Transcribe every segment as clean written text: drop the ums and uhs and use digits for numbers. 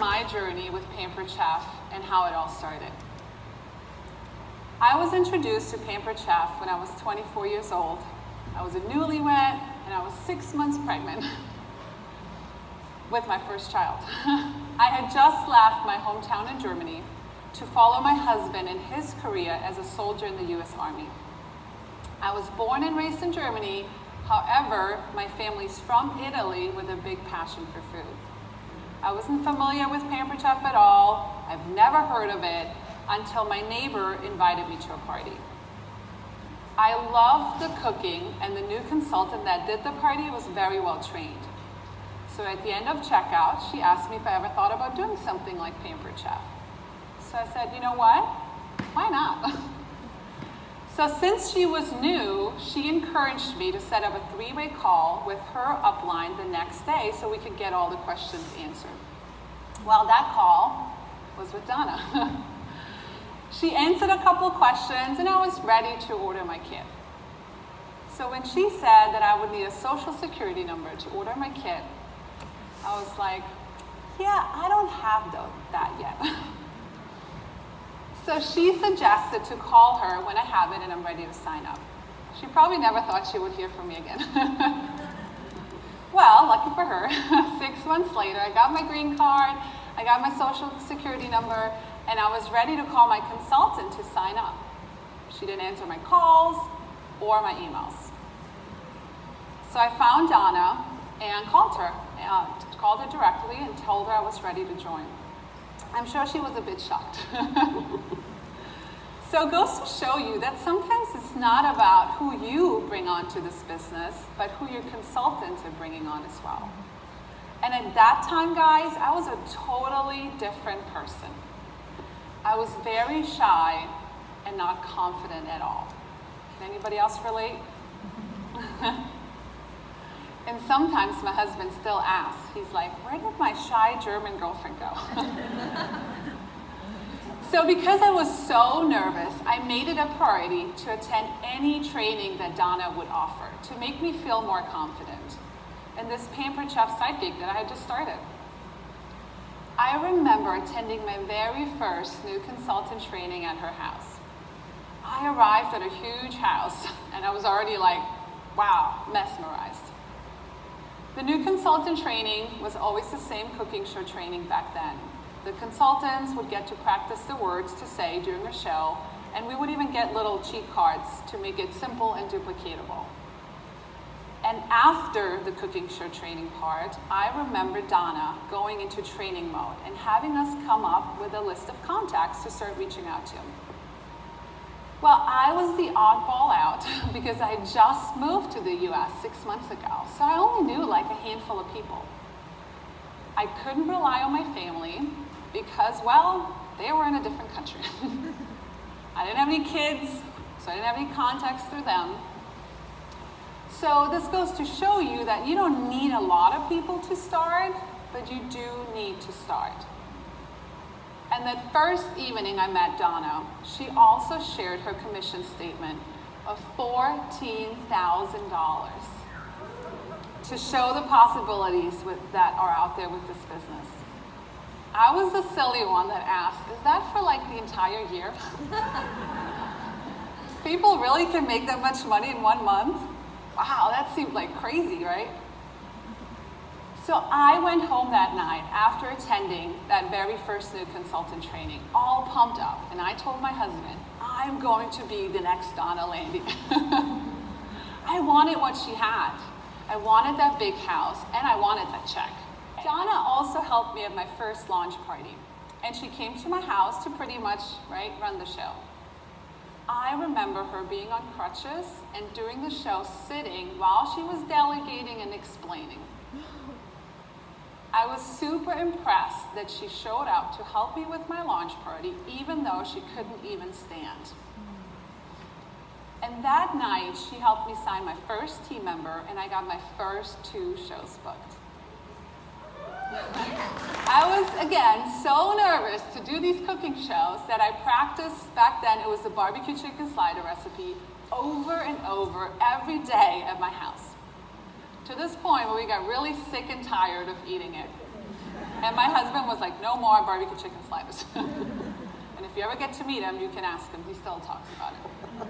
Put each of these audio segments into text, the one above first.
my journey with Pampered Chef and how it all started. I was introduced to Pampered Chef when I was 24 years old. I was a newlywed and I was 6 months pregnant with my first child. I had just left my hometown in Germany to follow my husband in his career as a soldier in the US Army. I was born and raised in Germany. However, my family's from Italy with a big passion for food. I wasn't familiar with Pampered Chef at all. I've never heard of it until my neighbor invited me to a party. I loved the cooking, and the new consultant that did the party was very well trained. So at the end of checkout, she asked me if I ever thought about doing something like Pampered Chef. So I said, you know what? Why not? So since she was new, she encouraged me to set up a 3-way call with her upline the next day so we could get all the questions answered. Well, that call was with Donna. She answered a couple of questions and I was ready to order my kit. So when she said that I would need a social security number to order my kit, I was like, yeah, I don't have that yet. So she suggested to call her when I have it and I'm ready to sign up. She probably never thought she would hear from me again. Well, lucky for her, 6 months later, I got my green card, I got my social security number, and I was ready to call my consultant to sign up. She didn't answer my calls or my emails. So I found Donna and called her directly and told her I was ready to join. I'm sure she was a bit shocked. So it goes to show you that sometimes it's not about who you bring onto this business, but who your consultants are bringing on as well. And at that time, guys, I was a totally different person. I was very shy and not confident at all. Can anybody else relate? And sometimes my husband still asks, he's like, where did my shy German girlfriend go? So because I was so nervous, I made it a priority to attend any training that Donna would offer to make me feel more confident in this Pampered Chef side gig that I had just started. I remember attending my very first new consultant training at her house. I arrived at a huge house and I was already like, wow, mesmerized. The new consultant training was always the same cooking show training back then. The consultants would get to practice the words to say during a show, and we would even get little cheat cards to make it simple and duplicatable. And after the cooking show training part, I remember Donna going into training mode and having us come up with a list of contacts to start reaching out to. Well, I was the oddball out because I had just moved to the US 6 months ago, so I only knew like a handful of people. I couldn't rely on my family because, well, they were in a different country. I didn't have any kids, so I didn't have any contacts through them. So this goes to show you that you don't need a lot of people to start, but you do need to start. And that first evening I met Donna, she also shared her commission statement of $14,000 to show the possibilities that are out there with this business. I was the silly one that asked, is that for like the entire year? People really can make that much money in 1 month? Wow, that seemed like crazy, right? So I went home that night after attending that very first new consultant training, all pumped up, and I told my husband, I'm going to be the next Donna Landy. I wanted what she had. I wanted that big house, and I wanted that check. Donna also helped me at my first launch party, and she came to my house to pretty much, run the show. I remember her being on crutches and during the show sitting while she was delegating and explaining. I was super impressed that she showed up to help me with my launch party, even though she couldn't even stand. And that night, she helped me sign my first team member, and I got my first 2 shows booked. I was, again, so nervous to do these cooking shows that I practiced, back then it was the barbecue chicken slider recipe, over and over every day at my house. To this point where we got really sick and tired of eating it. And my husband was like, no more barbecue chicken sliders. And if you ever get to meet him, you can ask him. He still talks about it.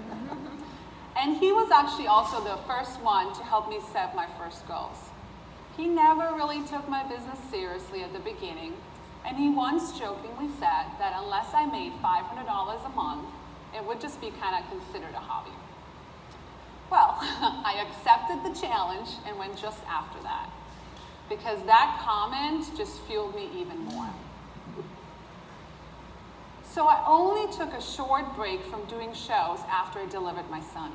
And he was actually also the first one to help me set my first goals. He never really took my business seriously at the beginning, and he once jokingly said that unless I made $500 a month, it would just be kind of considered a hobby. Well, I accepted the challenge and went just after that, because that comment just fueled me even more. So I only took a short break from doing shows after I delivered my son.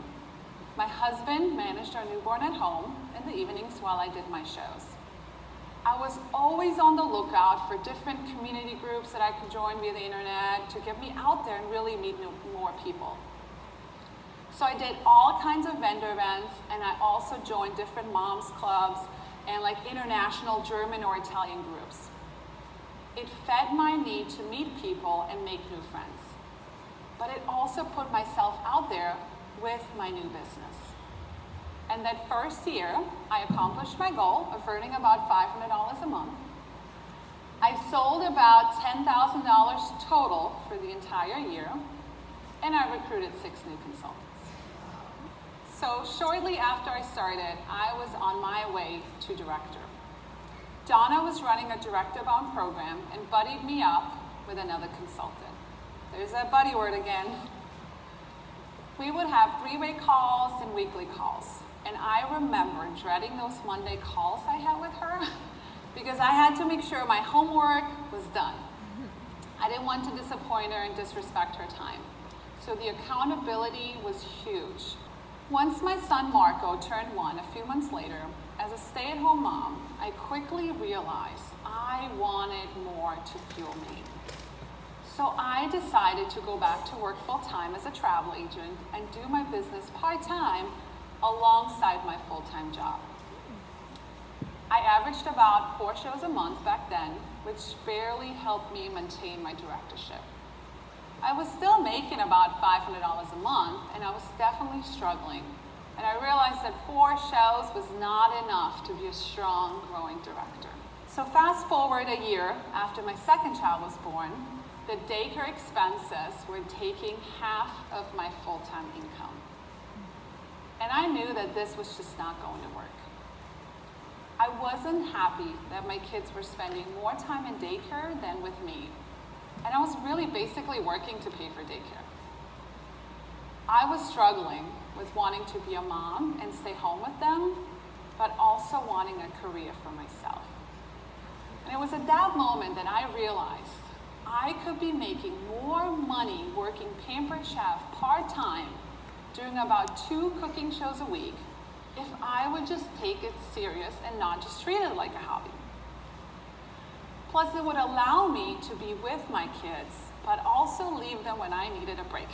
My husband managed our newborn at home in the evenings while I did my shows. I was always on the lookout for different community groups that I could join via the internet to get me out there and really meet more people. So I did all kinds of vendor events, and I also joined different moms clubs and like international German or Italian groups. It fed my need to meet people and make new friends. But it also put myself out there with my new business. And that first year, I accomplished my goal of earning about $500 a month. I sold about $10,000 total for the entire year, and I recruited 6 new consultants. So shortly after I started, I was on my way to director. Donna was running a director-bound program and buddied me up with another consultant. There's that buddy word again. We would have 3-way calls and weekly calls. And I remember dreading those Monday calls I had with her because I had to make sure my homework was done. I didn't want to disappoint her and disrespect her time. So the accountability was huge. Once my son Marco turned 1 a few months later, as a stay-at-home mom, I quickly realized I wanted more to fuel me. So I decided to go back to work full-time as a travel agent and do my business part-time alongside my full-time job. I averaged about 4 shows a month back then, which barely helped me maintain my directorship. I was still making about $500 a month, and I was definitely struggling. And I realized that 4 shows was not enough to be a strong, growing director. So fast forward a year after my second child was born, the daycare expenses were taking half of my full-time income. And I knew that this was just not going to work. I wasn't happy that my kids were spending more time in daycare than with me. And I was really basically working to pay for daycare. I was struggling with wanting to be a mom and stay home with them, but also wanting a career for myself. And it was at that moment that I realized I could be making more money working Pampered Chef part-time, doing about 2 cooking shows a week, if I would just take it serious and not just treat it like a hobby. Plus, it would allow me to be with my kids, but also leave them when I needed a break.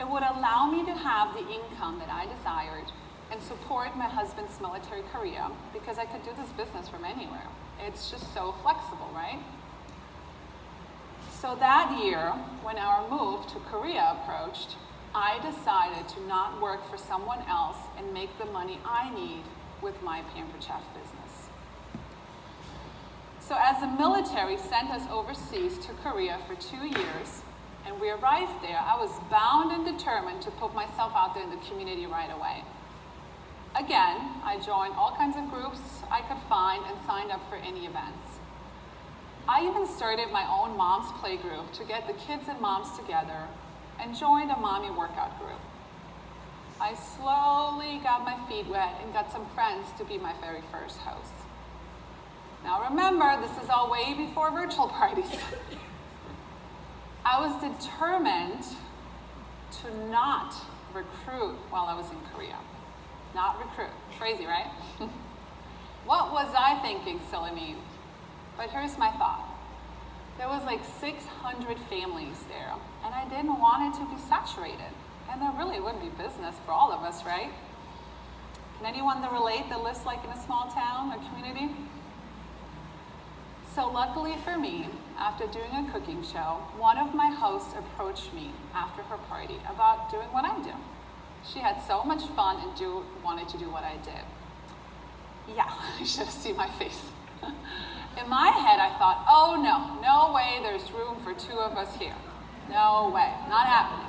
It would allow me to have the income that I desired and support my husband's military career because I could do this business from anywhere. It's just so flexible, right? So that year, when our move to Korea approached, I decided to not work for someone else and make the money I need with my Pampered Chef business. So as the military sent us overseas to Korea for 2 years, and we arrived there, I was bound and determined to put myself out there in the community right away. Again, I joined all kinds of groups I could find and signed up for any events. I even started my own mom's play group to get the kids and moms together and joined a mommy workout group. I slowly got my feet wet and got some friends to be my very first hosts. Now remember, this is all way before virtual parties. I was determined to not recruit while I was in Korea. Not recruit. Crazy, right? What was I thinking, silly me? But here's my thought. There was like 600 families there, and I didn't want it to be saturated. And there really wouldn't be business for all of us, right? Can anyone relate that lives like in a small town or community? So luckily for me, after doing a cooking show, one of my hosts approached me after her party about doing what I do. She had so much fun and wanted to do what I did. Yeah, you should have seen my face. In my head, I thought, oh no, no way there's room for two of us here. No way, not happening.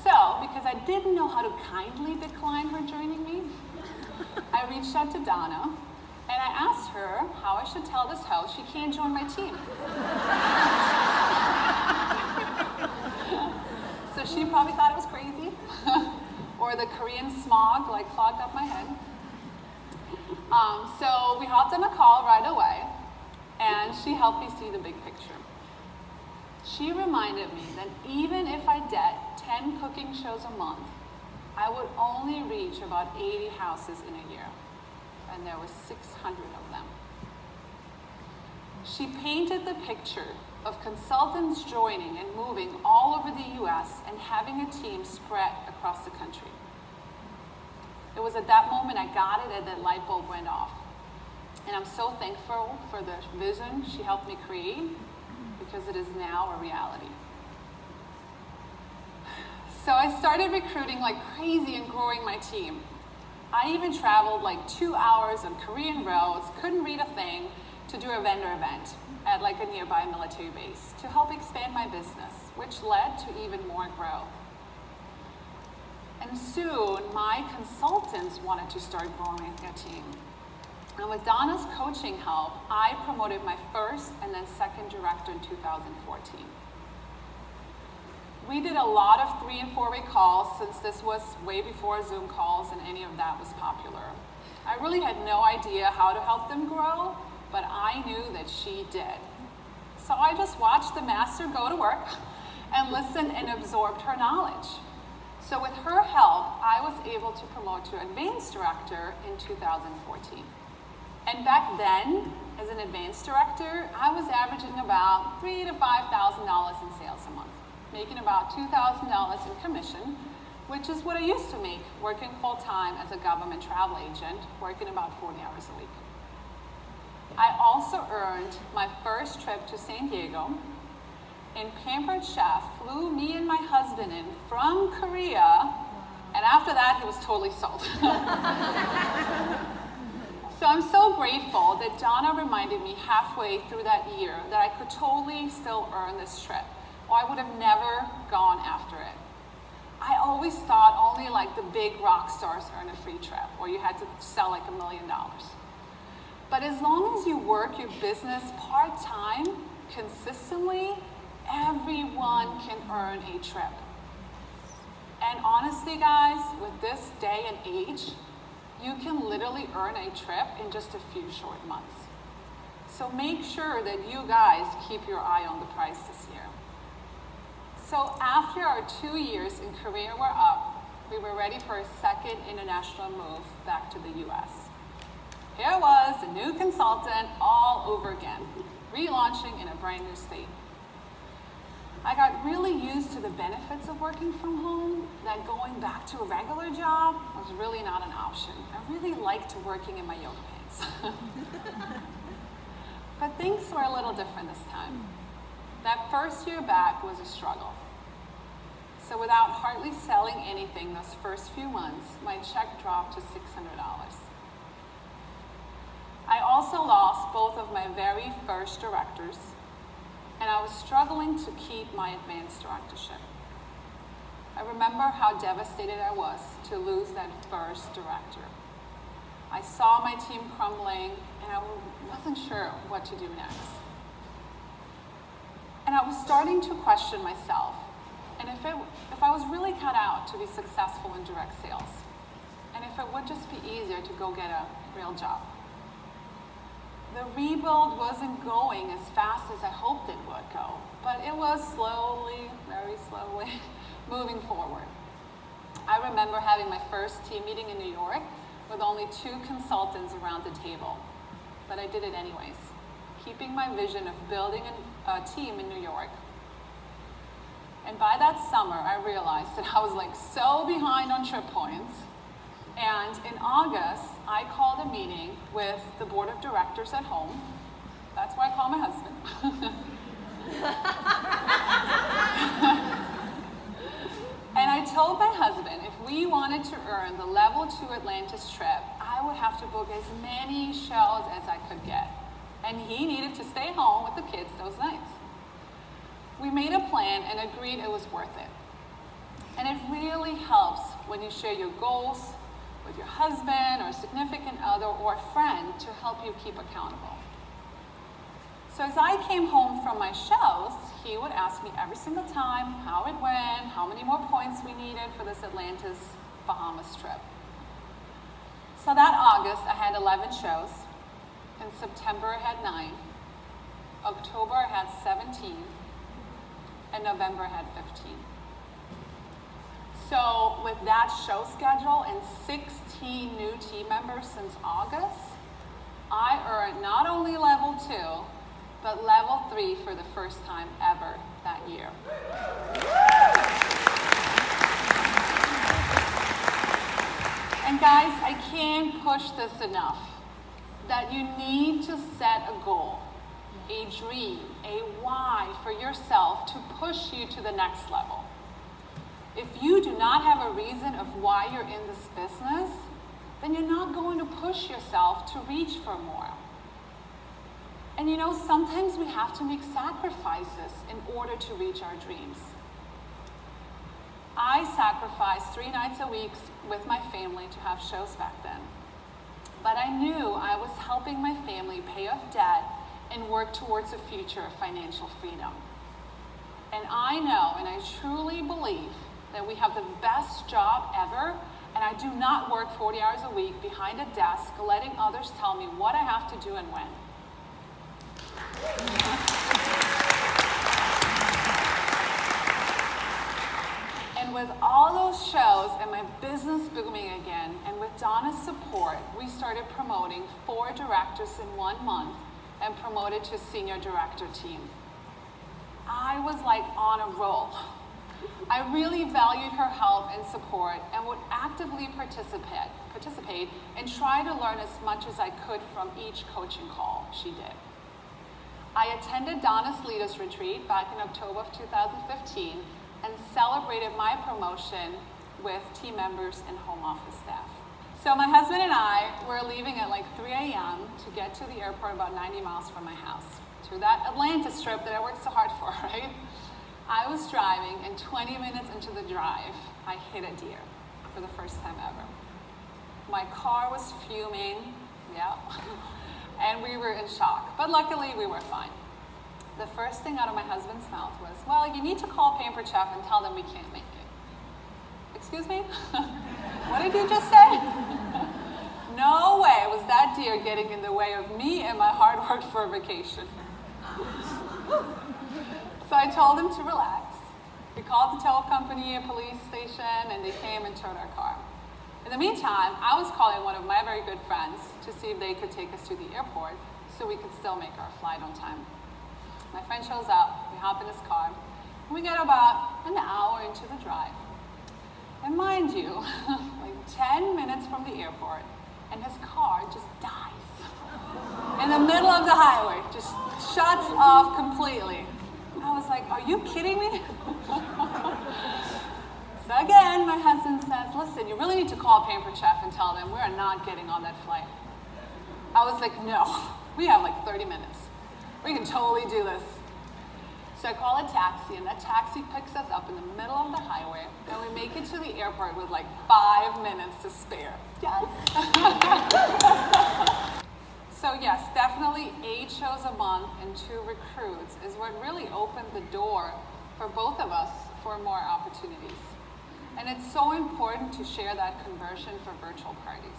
So, because I didn't know how to kindly decline her joining me, I reached out to Donna and I asked her how I should tell this host she can't join my team. So she probably thought it was crazy, or the Korean smog like clogged up my head. So we hopped on a call right away, and she helped me see the big picture. She reminded me that even if I did 10 cooking shows a month, I would only reach about 80 houses in a year, and there were 600 of them. She painted the picture of consultants joining and moving all over the US and having a team spread across the country. It was at that moment I got it and the light bulb went off. And I'm so thankful for the vision she helped me create, because it is now a reality. So I started recruiting like crazy and growing my team. I even traveled like 2 hours on Korean roads, couldn't read a thing, to do a vendor event at like a nearby military base to help expand my business, which led to even more growth. And soon, my consultants wanted to start growing a team. And with Donna's coaching help, I promoted my first and then second director in 2014. We did a lot of 3- and 4-way calls, since this was way before Zoom calls and any of that was popular. I really had no idea how to help them grow, but I knew that she did. So I just watched the master go to work and listened and absorbed her knowledge. So with her help, I was able to promote to advanced director in 2014. And back then, as an advanced director, I was averaging about $3,000 to $5,000 in sales a month, making about $2,000 in commission, which is what I used to make working full-time as a government travel agent, working about 40 hours a week. I also earned my first trip to San Diego, and Pampered Chef flew me and my husband in from Korea, and after that, he was totally sold. So I'm so grateful that Donna reminded me halfway through that year that I could totally still earn this trip, or I would have never gone after it. I always thought only like the big rock stars earn a free trip, or you had to sell like $1 million. But as long as you work your business part-time, consistently, everyone can earn a trip. And honestly, guys, with this day and age, you can literally earn a trip in just a few short months. So make sure that you guys keep your eye on the price this year. So after our 2 years in Korea were up, we were ready for a second international move back to the US. Here was a new consultant all over again, relaunching in a brand new state. I got really used to the benefits of working from home, that going back to a regular job was really not an option. I really liked working in my yoga pants. But things were a little different this time. That first year back was a struggle. So without hardly selling anything those first few months, my check dropped to $600. I also lost both of my very first directors, and I was struggling to keep my advanced directorship. I remember how devastated I was to lose that first director. I saw my team crumbling, and I wasn't sure what to do next. And I was starting to question myself, and if I was really cut out to be successful in direct sales, and if it would just be easier to go get a real job. The rebuild wasn't going as fast as I hoped it would go, but it was slowly, very slowly, moving forward. I remember having my first team meeting in New York with only 2 consultants around the table, but I did it anyways, keeping my vision of building a team in New York. And by that summer, I realized that I was like so behind on trip points. And in August, I called a meeting with the board of directors at home. That's why I call my husband. And I told my husband if we wanted to earn the level 2 Atlantis trip, I would have to book as many shows as I could get. and he needed to stay home with the kids those nights. We made a plan and agreed it was worth it. And it really helps when you share your goals with your husband or significant other or a friend to help you keep accountable. So as I came home from my shows, he would ask me every single time how it went, how many more points we needed for this Atlantis Bahamas trip. So that August, I had 11 shows. In September, I had 9. October, I had 17. And November, I had 15. So with that show schedule and 16 new team members since August, I earned not only level 2, but level 3 for the first time ever that year. And guys, I can't push this enough, that you need to set a goal, a dream, a why for yourself to push you to the next level. If you do not have a reason of why you're in this business, then you're not going to push yourself to reach for more. And you know, sometimes we have to make sacrifices in order to reach our dreams. I sacrificed 3 nights a week with my family to have shows back then. But I knew I was helping my family pay off debt and work towards a future of financial freedom. And I know, and I truly believe, that we have the best job ever, and I do not work 40 hours a week behind a desk letting others tell me what I have to do and when. And with all those shows and my business booming again, and with Donna's support, we started promoting 4 directors in 1 month and promoted to senior director team. I was like on a roll. I really valued her help and support and would actively participate and try to learn as much as I could from each coaching call she did. I attended Donna's Leaders Retreat back in October of 2015 and celebrated my promotion with team members and home office staff. So my husband and I were leaving at like 3 a.m. to get to the airport about 90 miles from my house, to that Atlantis trip that I worked so hard for, right? I was driving, and 20 minutes into the drive, I hit a deer for the first time ever. My car was fuming, yeah, and we were in shock, but luckily we were fine. The first thing out of my husband's mouth was, well, you need to call Pampered Chef and tell them we can't make it. Excuse me? What did you just say? No way was that deer getting in the way of me and my hard work for a vacation. So I told him to relax. We called the tow company, a police station, and they came and towed our car. In the meantime, I was calling one of my very good friends to see if they could take us to the airport so we could still make our flight on time. My friend shows up, we hop in his car, and we get about an hour into the drive. And mind you, like 10 minutes from the airport, and his car just dies. In the middle of the highway, just shuts off completely. I was like, are you kidding me? So again, my husband says, listen, you really need to call Pampered Chef and tell them we are not getting on that flight. I was like, no, we have like 30 minutes. We can totally do this. So I call a taxi, and that taxi picks us up in the middle of the highway, and we make it to the airport with like 5 minutes to spare. Yes. So yes, definitely 8 shows a month and 2 recruits is what really opened the door for both of us for more opportunities. And it's so important to share that conversion for virtual parties.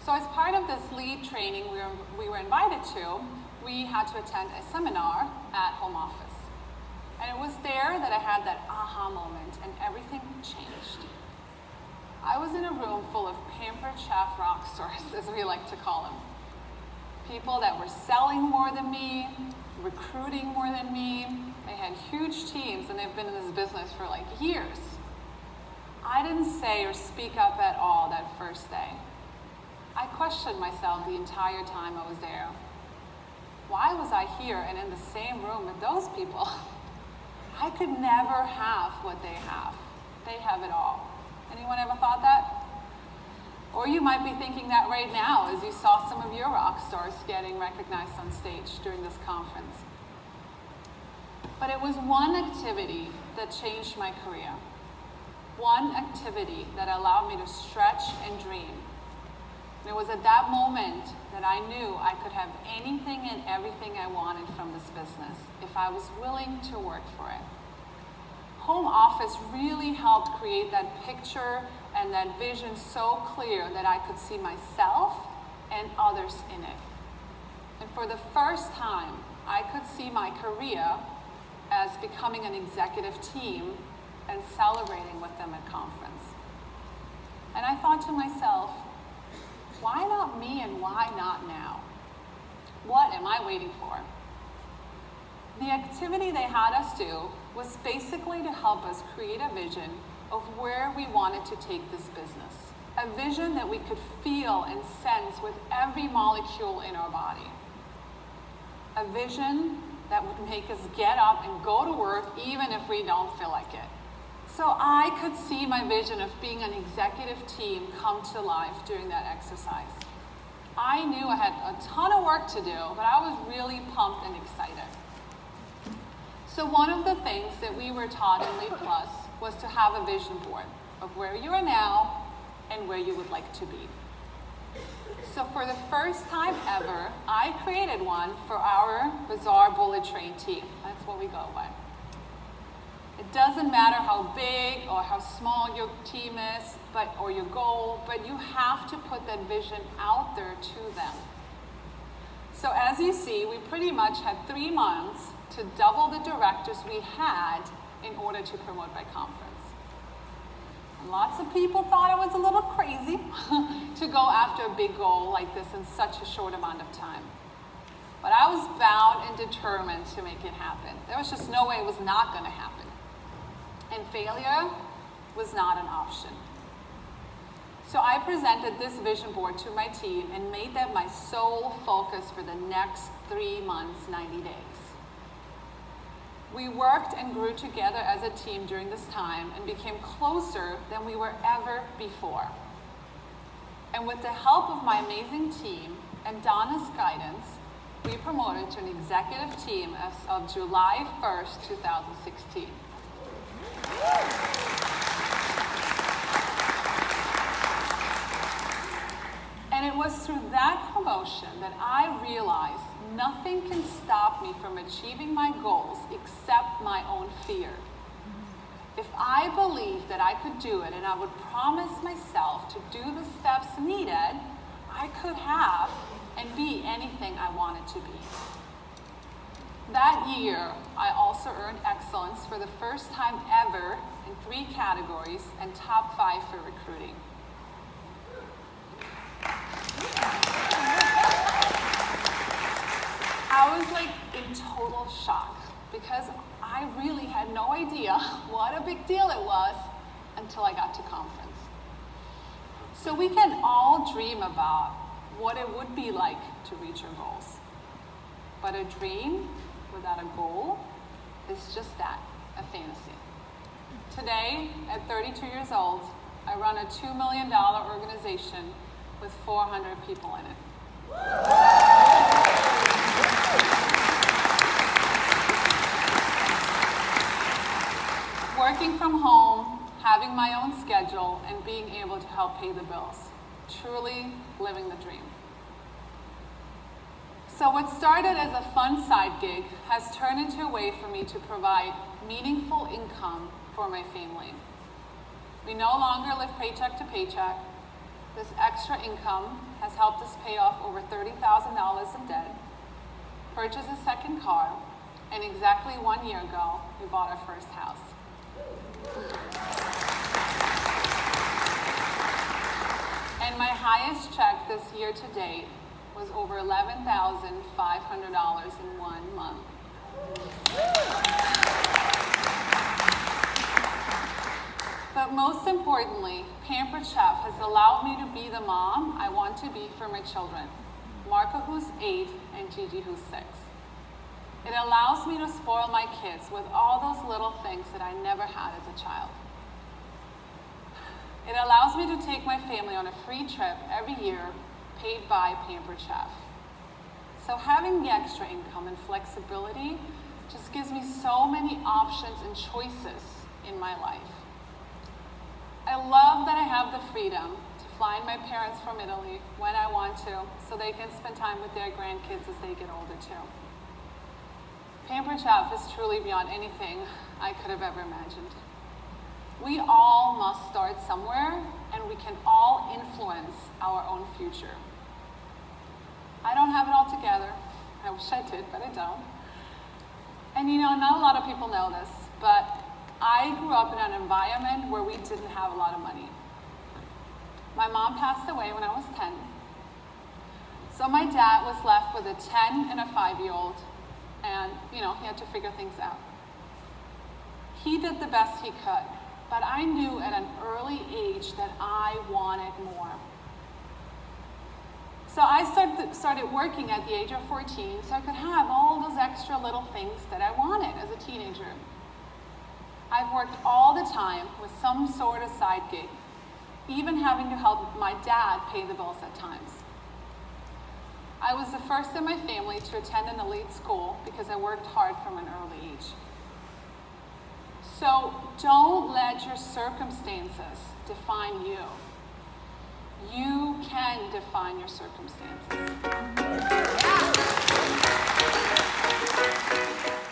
So as part of this lead training we were invited to, we had to attend a seminar at home office. And it was there that I had that aha moment and everything changed. I was in a room full of Pampered Chef rock stars, as we like to call them. People that were selling more than me, recruiting more than me. They had huge teams and they've been in this business for like years. I didn't say or speak up at all that first day. I questioned myself the entire time I was there. Why was I here and in the same room with those people? I could never have what they have. They have it all. Anyone ever thought that? Or you might be thinking that right now as you saw some of your rock stars getting recognized on stage during this conference. But it was one activity that changed my career. One activity that allowed me to stretch and dream. And it was at that moment that I knew I could have anything and everything I wanted from this business if I was willing to work for it. Home office really helped create that picture and that vision so clear that I could see myself and others in it. And for the first time, I could see my career as becoming an executive team and celebrating with them at conference. And I thought to myself, why not me and why not now? What am I waiting for? The activity they had us do was basically to help us create a vision of where we wanted to take this business. A vision that we could feel and sense with every molecule in our body. A vision that would make us get up and go to work even if we don't feel like it. So I could see my vision of being an executive team come to life during that exercise. I knew I had a ton of work to do, but I was really pumped and excited. So one of the things that we were taught in Lead Plus was to have a vision board of where you are now and where you would like to be. So for the first time ever, I created one for our Bazaar Bullet Train team. That's what we go by. It doesn't matter how big or how small your team is, or your goal, but you have to put that vision out there to them. So as you see, we pretty much had 3 months to double the directors we had in order to promote by conference. And lots of people thought it was a little crazy to go after a big goal like this in such a short amount of time. But I was bound and determined to make it happen. There was just no way it was not going to happen. And failure was not an option. So I presented this vision board to my team and made that my sole focus for the next 3 months, 90 days. We worked and grew together as a team during this time and became closer than we were ever before. And with the help of my amazing team and Donna's guidance, we promoted to an executive team as of July 1st, 2016. And it was through that promotion that I realized nothing can stop me from achieving my goals except my own fear. If I believed that I could do it and I would promise myself to do the steps needed, I could have and be anything I wanted to be. That year, I also earned excellence for the first time ever in 3 categories and top 5 for recruiting. I was like in total shock because I really had no idea what a big deal it was until I got to conference. So we can all dream about what it would be like to reach our goals. But a dream without a goal is just that, a fantasy. Today, at 32 years old, I run a $2 million organization with 400 people in it. Working from home, having my own schedule, and being able to help pay the bills. Truly living the dream. So what started as a fun side gig has turned into a way for me to provide meaningful income for my family. We no longer live paycheck to paycheck. This extra income has helped us pay off over $30,000 of debt, purchase a second car, and exactly 1 year ago, we bought our first house. And my highest check this year to date was over $11,500 in 1 month. But most importantly, Pampered Chef has allowed me to be the mom I want to be for my children, Marco, who's 8, and Gigi, who's 6. It allows me to spoil my kids with all those little things that I never had as a child. It allows me to take my family on a free trip every year, paid by Pampered Chef. So having the extra income and flexibility just gives me so many options and choices in my life. I love that I have the freedom to fly in my parents from Italy when I want to, so they can spend time with their grandkids as they get older too. Pampered Chef is truly beyond anything I could have ever imagined. We all must start somewhere, and we can all influence our own future. I don't have it all together. I wish I did, but I don't. And you know, not a lot of people know this, but I grew up in an environment where we didn't have a lot of money. My mom passed away when I was 10. So my dad was left with a 10 and a 5-year-old, and you know, he had to figure things out. He did the best he could, but I knew at an early age that I wanted more. So I started working at the age of 14 so I could have all those extra little things that I wanted as a teenager. I've worked all the time with some sort of side gig, even having to help my dad pay the bills at times. I was the first in my family to attend an elite school because I worked hard from an early age. So don't let your circumstances define you. You can define your circumstances. Yeah.